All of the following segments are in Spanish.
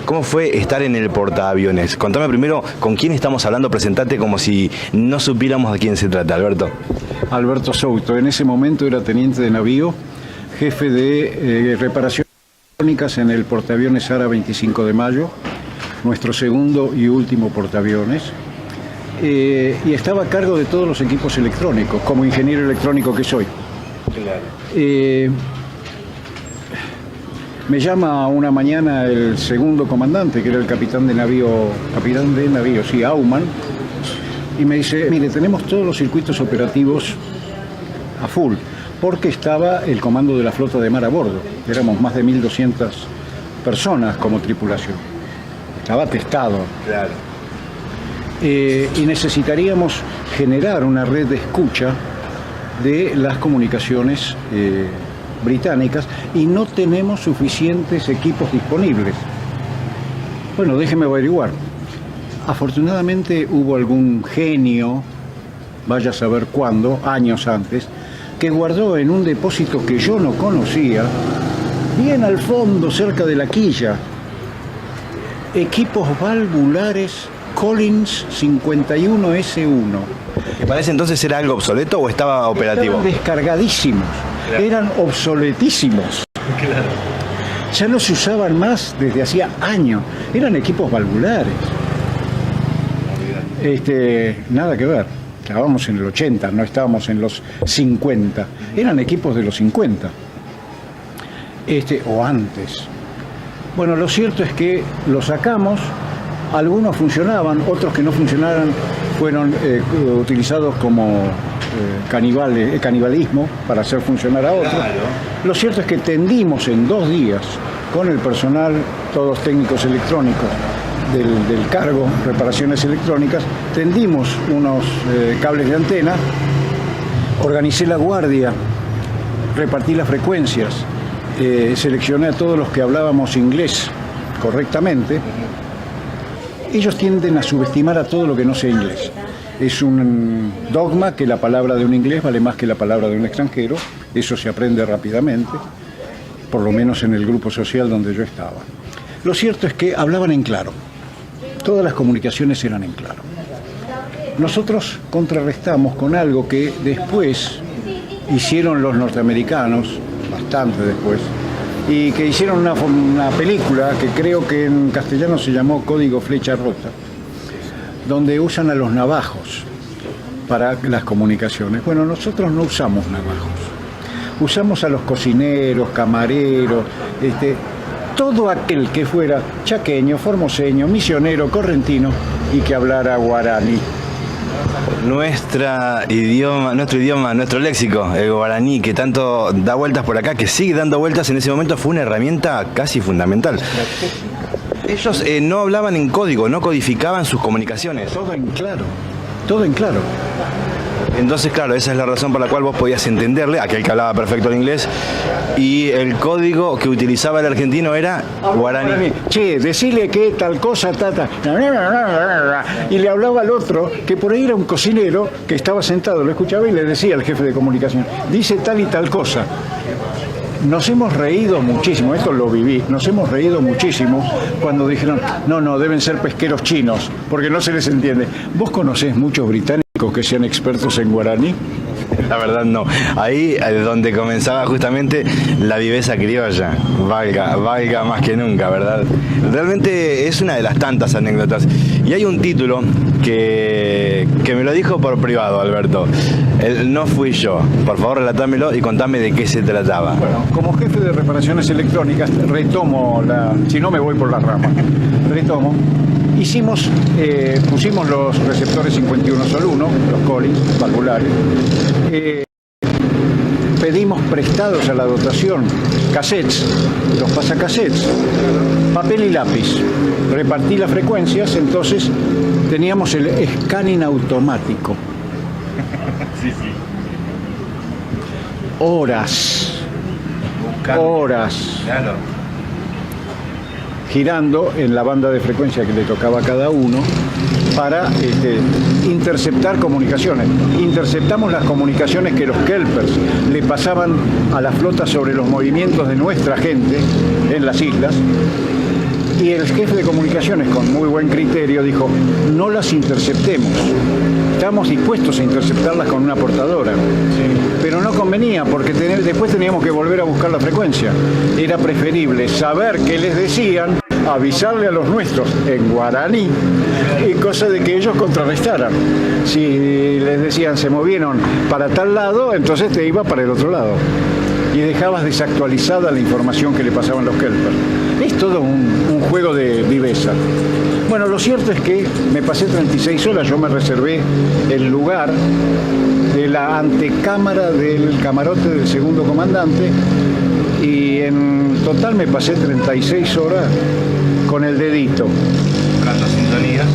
¿Cómo fue estar en el portaaviones? Contame primero con quién estamos hablando, presentate como si no supiéramos de quién se trata, Alberto. Alberto Souto, en ese momento era teniente de navío, jefe de reparaciones electrónicas en el portaaviones Ara 25 de Mayo, nuestro segundo y último portaaviones, y estaba a cargo de todos los equipos electrónicos, como ingeniero electrónico que soy. Claro. Me llama una mañana el segundo comandante, que era el capitán de navío, sí, Aumann, y me dice, mire, tenemos todos los circuitos operativos a full, porque estaba el comando de la flota de mar a bordo. Éramos más de 1.200 personas como tripulación. Estaba testado. Claro. Y necesitaríamos generar una red de escucha de las comunicaciones británicas y no tenemos suficientes equipos disponibles. Bueno, déjeme averiguar. Afortunadamente hubo algún genio, vaya a saber cuándo, años antes, que guardó en un depósito que yo no conocía, bien al fondo, cerca de la quilla, equipos valvulares Collins 51S1. ¿Te parece entonces era algo obsoleto o estaba operativo? Estaban descargadísimos, claro. Eran obsoletísimos. Claro. Ya no se usaban más desde hacía años, eran equipos valvulares. Nada que ver. Estábamos en el 80, no estábamos en los 50. Eran equipos de los 50. O antes. Bueno, lo cierto es que los sacamos, algunos funcionaban, otros que no funcionaran fueron utilizados como canibalismo para hacer funcionar a otros. Claro. Lo cierto es que tendimos en 2 días con el personal, todos técnicos electrónicos, del cargo, reparaciones electrónicas, tendimos unos cables de antena, organicé la guardia, repartí las frecuencias, seleccioné a todos los que hablábamos inglés correctamente. Ellos tienden a subestimar a todo lo que no sea inglés. Es un dogma que la palabra de un inglés vale más que la palabra de un extranjero. Eso se aprende rápidamente, por lo menos en el grupo social donde yo estaba. Lo cierto es que hablaban en claro. Todas las comunicaciones eran en claro. Nosotros contrarrestamos con algo que después hicieron los norteamericanos, bastante después, y que hicieron una película que creo que en castellano se llamó Código Flecha Rota, donde usan a los navajos para las comunicaciones. Bueno, nosotros no usamos navajos. Usamos a los cocineros, camareros, todo aquel que fuera chaqueño, formoseño, misionero, correntino y que hablara guaraní. Nuestro idioma, nuestro léxico, el guaraní, que tanto da vueltas por acá, que sigue dando vueltas en ese momento, fue una herramienta casi fundamental. Ellos no hablaban en código, no codificaban sus comunicaciones. Todo en claro, todo en claro. Entonces, claro, esa es la razón por la cual vos podías entenderle, aquel que hablaba perfecto el inglés, y el código que utilizaba el argentino era guaraní. Che, decirle que tal cosa, tata. Y le hablaba al otro, que por ahí era un cocinero, que estaba sentado, lo escuchaba y le decía al jefe de comunicación, dice tal y tal cosa. Nos hemos reído muchísimo, esto lo viví, nos hemos reído muchísimo cuando dijeron, no, deben ser pesqueros chinos, porque no se les entiende. ¿Vos conocés muchos británicos que sean expertos en guaraní? La verdad no. Ahí es donde comenzaba justamente la viveza criolla. Valga más que nunca, ¿verdad? Realmente es una de las tantas anécdotas. Y hay un título que me lo dijo por privado, Alberto. No fui yo. Por favor, relatámelo y contame de qué se trataba. Bueno, como jefe de reparaciones electrónicas, si no me voy por las ramas, pusimos los receptores 51 Sol 1, los Collins, valvulares. Pedimos prestados a la dotación cassettes, los pasacassettes, papel y lápiz. Repartí las frecuencias, entonces teníamos el scanning automático. Sí. Horas. Claro. Girando en la banda de frecuencia que le tocaba a cada uno para interceptar comunicaciones. Interceptamos las comunicaciones que los kelpers le pasaban a la flota sobre los movimientos de nuestra gente en las islas. Y el jefe de comunicaciones, con muy buen criterio, dijo, no las interceptemos. Estamos dispuestos a interceptarlas con una portadora. Pero no convenía, porque después teníamos que volver a buscar la frecuencia. Era preferible saber qué les decían, avisarle a los nuestros en guaraní, y cosa de que ellos contrarrestaran. Si les decían se movieron para tal lado, entonces te iba para el otro lado. Y dejabas desactualizada la información que le pasaban los kelpers. Es todo un juego de viveza. Bueno, lo cierto es que me pasé 36 horas, yo me reservé el lugar de la antecámara del camarote del segundo comandante, y en total me pasé 36 horas con el dedito. Buscando sintonías.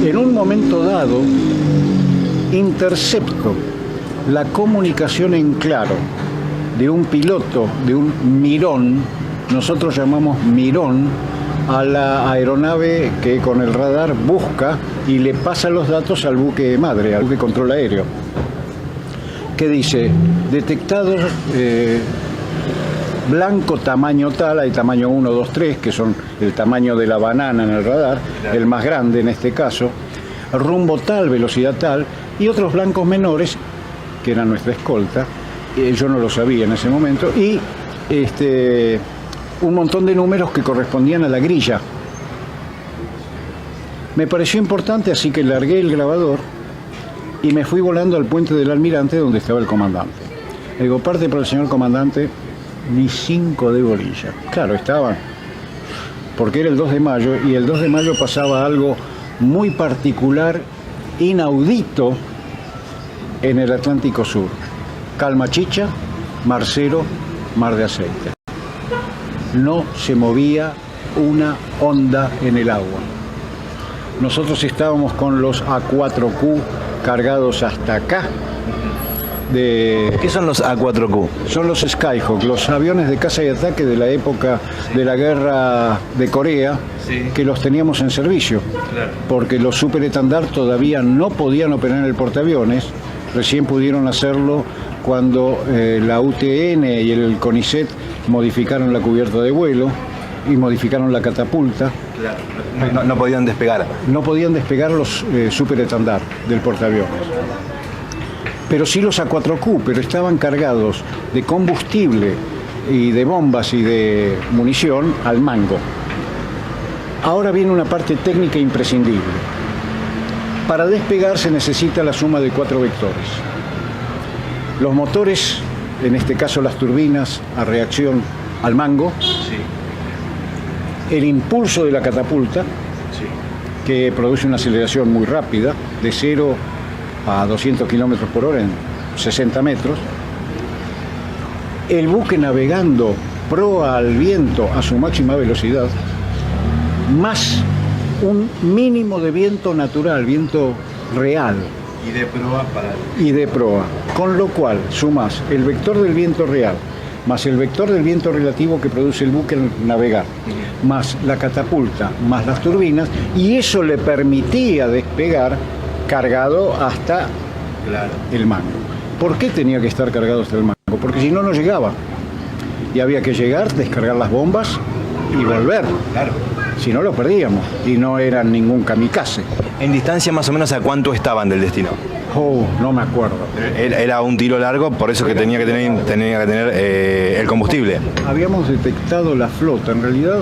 En un momento dado, intercepto la comunicación en claro de un piloto, de un mirón, nosotros llamamos mirón, a la aeronave que con el radar busca y le pasa los datos al buque madre, al buque control aéreo, que dice, detectados blanco tamaño tal, hay tamaño 1, 2, 3, que son el tamaño de la banana en el radar, el más grande en este caso, rumbo tal, velocidad tal, y otros blancos menores, que eran nuestra escolta, yo no lo sabía en ese momento, y un montón de números que correspondían a la grilla. Me pareció importante, así que largué el grabador y me fui volando al puente del Almirante, donde estaba el comandante. Le digo, parte para el señor comandante, ni 5 de bolilla. Claro, estaban, porque era el 2 de mayo, y el 2 de mayo pasaba algo muy particular, inaudito, en el Atlántico Sur. Calma chicha, mar cero, mar de aceite. No se movía una onda en el agua. Nosotros estábamos con los A4Q cargados hasta acá. ¿Qué son los A4Q? Son los Skyhawk, los aviones de caza y ataque de la época de la guerra de Corea, sí, que los teníamos en servicio, claro, porque los superestandar todavía no podían operar en el portaaviones, recién pudieron hacerlo cuando la UTN y el CONICET modificaron la cubierta de vuelo y modificaron la catapulta. Claro, no podían despegar. No podían despegar los superestandar del portaaviones. Pero sí los A4Q, pero estaban cargados de combustible y de bombas y de munición al mango. Ahora viene una parte técnica imprescindible. Para despegar se necesita la suma de 4 vectores. Los motores, en este caso las turbinas, a reacción al mango. Sí. El impulso de la catapulta, sí, que produce una aceleración muy rápida, de 0 a 200 kilómetros por hora en 60 metros. El buque navegando proa al viento a su máxima velocidad, más un mínimo de viento natural, viento real. Y de proa para... Y de proa. Con lo cual sumas el vector del viento real, más el vector del viento relativo que produce el buque al navegar, más la catapulta, más las turbinas, y eso le permitía despegar cargado hasta, claro, el mango. ¿Por qué tenía que estar cargado hasta el mango? Porque si no, no llegaba. Y había que llegar, descargar las bombas y volver. Claro. Si no, lo perdíamos. Y no eran ningún kamikaze. ¿En distancia más o menos a cuánto estaban del destino? Oh, no me acuerdo. Era un tiro largo, por eso que tenía que tener el combustible. Habíamos detectado la flota, en realidad.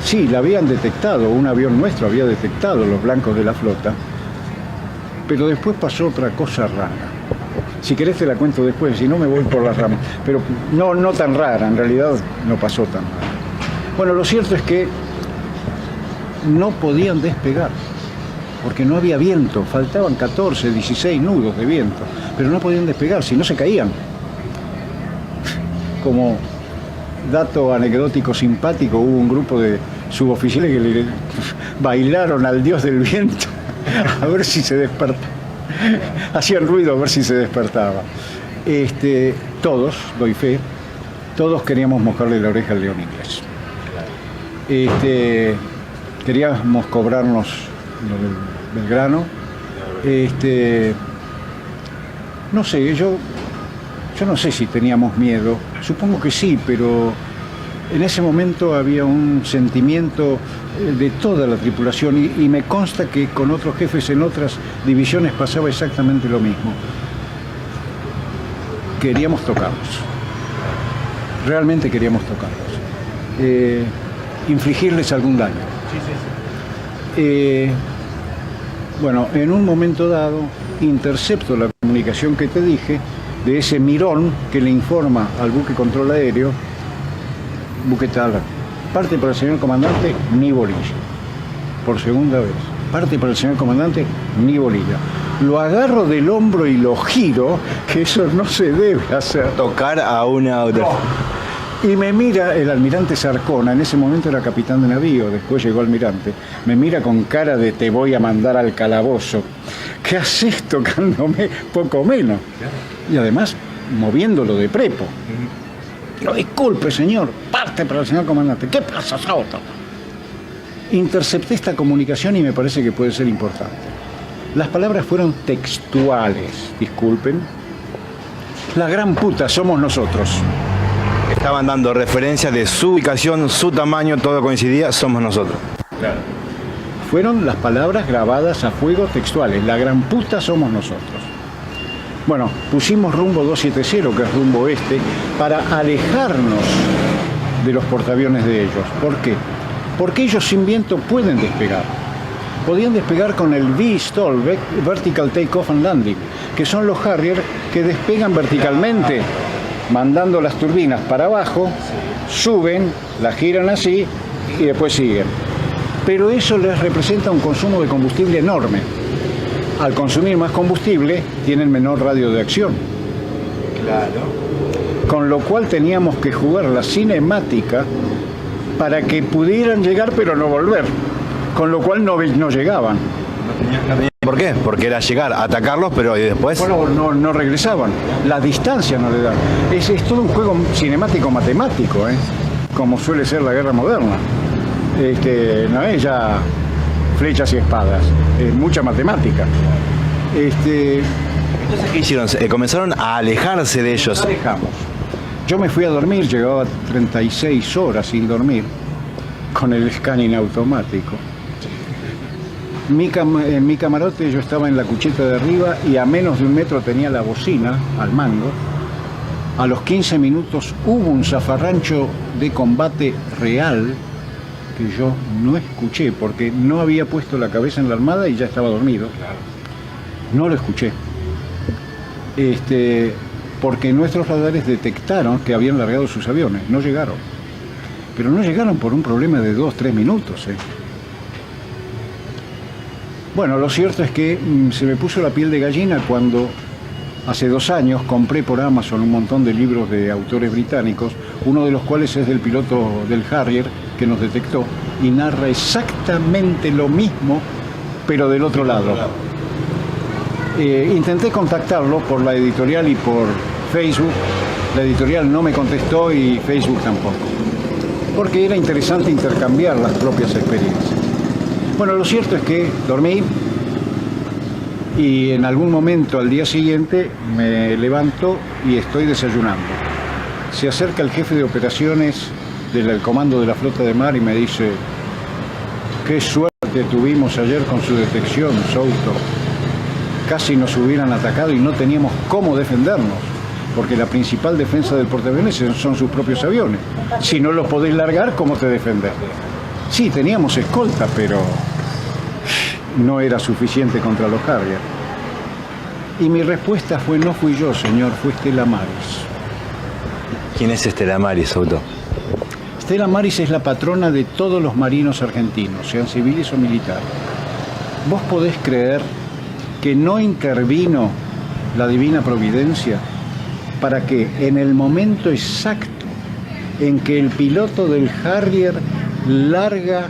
Sí, la habían detectado. Un avión nuestro había detectado los blancos de la flota. Pero después pasó otra cosa rara. Si querés te la cuento después, si no me voy por las ramas. Pero no tan rara, en realidad no pasó tan rara. Bueno, lo cierto es que no podían despegar, porque no había viento, faltaban 14, 16 nudos de viento, pero no podían despegar, si no se caían. Como dato anecdótico simpático, hubo un grupo de suboficiales que le bailaron al dios del viento a ver si se despertaba. Hacían ruido a ver si se despertaba. Todos, doy fe, todos queríamos mojarle la oreja al león inglés. Queríamos cobrarnos lo del grano. No sé, yo no sé si teníamos miedo. Supongo que sí, pero En ese momento había un sentimiento de toda la tripulación y me consta que con otros jefes en otras divisiones pasaba exactamente lo mismo. Queríamos tocarlos. Realmente queríamos tocarlos. Infligirles algún daño. Bueno, en un momento dado intercepto la comunicación que te dije de ese mirón que le informa al buque control aéreo: buque tal, parte para el señor comandante, ni bolilla. Por segunda vez, parte para el señor comandante, ni bolilla. Lo agarro del hombro y lo giro, que eso no se debe hacer. Tocar a una... Y me mira el almirante Sarcona, en ese momento era capitán de navío, después llegó almirante, me mira con cara de te voy a mandar al calabozo. ¿Qué haces tocándome? Poco menos. Y además moviéndolo de prepo. No, disculpe, señor, parte para el señor comandante. ¿Qué pasa, Soto? Intercepté esta comunicación y me parece que puede ser importante. Las palabras fueron textuales, disculpen. La gran puta somos nosotros. Estaban dando referencias de su ubicación, su tamaño, todo coincidía, somos nosotros. Claro. Fueron las palabras grabadas a fuego textuales. La gran puta somos nosotros. Bueno, pusimos rumbo 270, que es rumbo este, para alejarnos de los portaaviones de ellos. ¿Por qué? Porque ellos sin viento pueden despegar. Podían despegar con el VSTOL, Vertical Takeoff and Landing, que son los Harrier que despegan verticalmente, mandando las turbinas para abajo, suben, las giran así y después siguen. Pero eso les representa un consumo de combustible enorme. Al consumir más combustible, tienen menor radio de acción. Claro. Con lo cual teníamos que jugar la cinemática para que pudieran llegar pero no volver. Con lo cual no llegaban. No tenía ¿por qué? Porque era llegar, atacarlos, pero y después... Bueno, no regresaban. La distancia no le da. Es todo un juego cinemático matemático, como suele ser la guerra moderna. No es ya flechas y espadas, es mucha matemática. Entonces, ¿qué hicieron? Comenzaron a alejarse de ellos. Nos alejamos. Yo me fui a dormir, llevaba 36 horas sin dormir, con el scanning automático. En mi camarote yo estaba en la cucheta de arriba y a menos de 1 metro tenía la bocina al mango. A los 15 minutos hubo un zafarrancho de combate real que yo no escuché porque no había puesto la cabeza en la almohada y ya estaba dormido. No lo escuché. Porque nuestros radares detectaron que habían largado sus aviones, no llegaron. Pero no llegaron por un problema de 2-3 minutos. Bueno, lo cierto es que se me puso la piel de gallina cuando hace 2 años compré por Amazon un montón de libros de autores británicos, uno de los cuales es del piloto del Harrier que nos detectó y narra exactamente lo mismo, pero del otro lado. Intenté contactarlo por la editorial y por Facebook. La editorial no me contestó y Facebook tampoco, porque era interesante intercambiar las propias experiencias. Bueno, lo cierto es que dormí y en algún momento al día siguiente me levanto y estoy desayunando. Se acerca el jefe de operaciones del comando de la flota de mar y me dice: qué suerte tuvimos ayer con su detección, Souto. Casi nos hubieran atacado y no teníamos cómo defendernos, porque la principal defensa del portaaviones son sus propios aviones. Si no los podés largar, ¿cómo te defendés? Sí, teníamos escolta, pero no era suficiente contra los Harrier. Y mi respuesta fue: no fui yo, señor, fue Stella Maris. ¿Quién es Stella Maris, Souto? Stella Maris es la patrona de todos los marinos argentinos, sean civiles o militares. ¿Vos podés creer que no intervino la divina providencia para que en el momento exacto en que el piloto del Harrier larga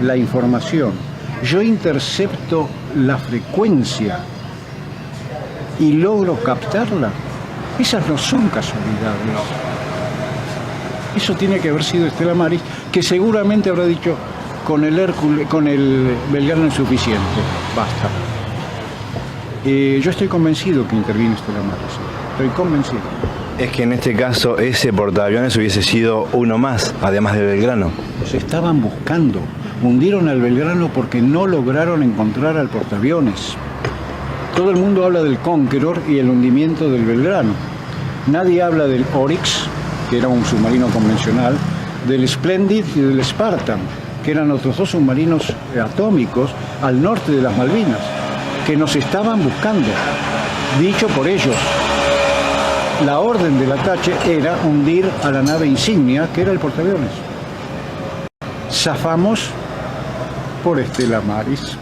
la información, yo intercepto la frecuencia y logro captarla? Esas no son casualidades. Eso tiene que haber sido Stella Maris, que seguramente habrá dicho: con el Hércules, con el Belgrano es suficiente, basta. Yo estoy convencido que intervino Stella Maris, estoy convencido. Es que en este caso ese portaaviones hubiese sido uno más, además del Belgrano. Se estaban buscando. Hundieron al Belgrano porque no lograron encontrar al portaaviones. Todo el mundo habla del Conqueror y el hundimiento del Belgrano. Nadie habla del Oryx, que era un submarino convencional, del Splendid y del Spartan, que eran otros dos submarinos atómicos al norte de las Malvinas, que nos estaban buscando, dicho por ellos. La orden del ataque era hundir a la nave insignia, que era el portaaviones. Zafamos por Estela Maris.